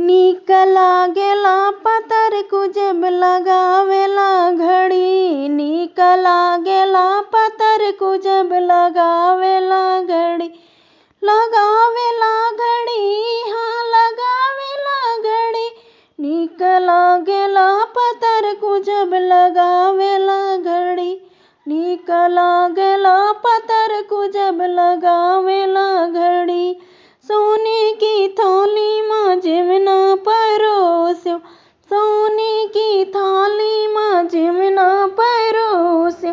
नीक लागेला पतर को जब लगावेला घड़ी। नीक लागेला पतर को जब लगावेला घड़ी। लगावेला घड़ी हाँ लगावेला घड़ी। नीक लागेला पतर को जब लगावेला घड़ी। नीक लागेला पतर को जब लगावेला घड़ी। सोने की थाली माँ जिमना परोस्यो। सोने की थाली माँ जिमना परोस्यो।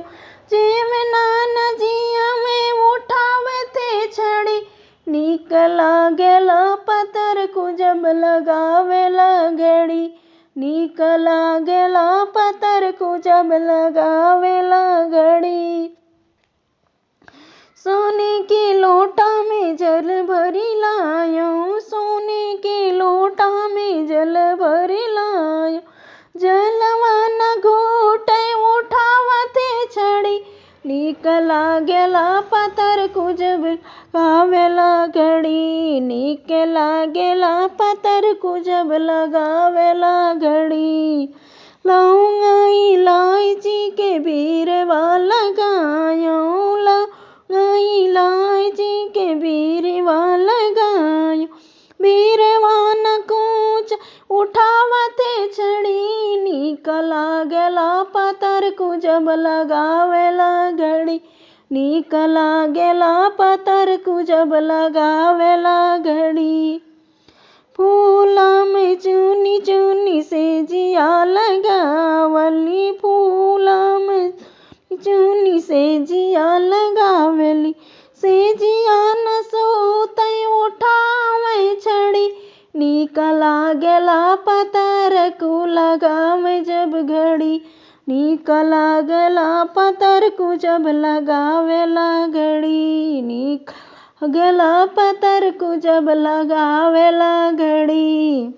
जिमना नजिया में उठावे थे छड़ी। नीक लागेला पतर को जब लगावेला घड़ी। नीक लागेला पतर को जब लगावेला घड़ी। सोने के लोटा में जल भरी लायो। सोने के लोटा में जल भरी लायो। जलवा न घोटे उठावते छड़ी। नीक लागेला पतर को जब लगावेला घड़ी। नीक लागेला पतर को जब लगावेला घड़ी। लौंग इलायची के बीरवा लगायो। इलायची के बीरवा लगायो। बीरवा न कूच उठावते छड़ी। नीक लागेला पतर को जब लगावेला घड़ी। नीक लागेला पतर को जब लगावेला घड़ी। फूला में चुनी चुनी से जिया लगावली। फूला में चुनी से जिया लगावली। से जिया न सोते उठावे छड़ी। नीक लागेला पतर को लगावे जब घड़ी। नीक लागेला पतर को जब लगावेला घड़ी। नीक लागेला पतर को जब लगावेला घड़ी।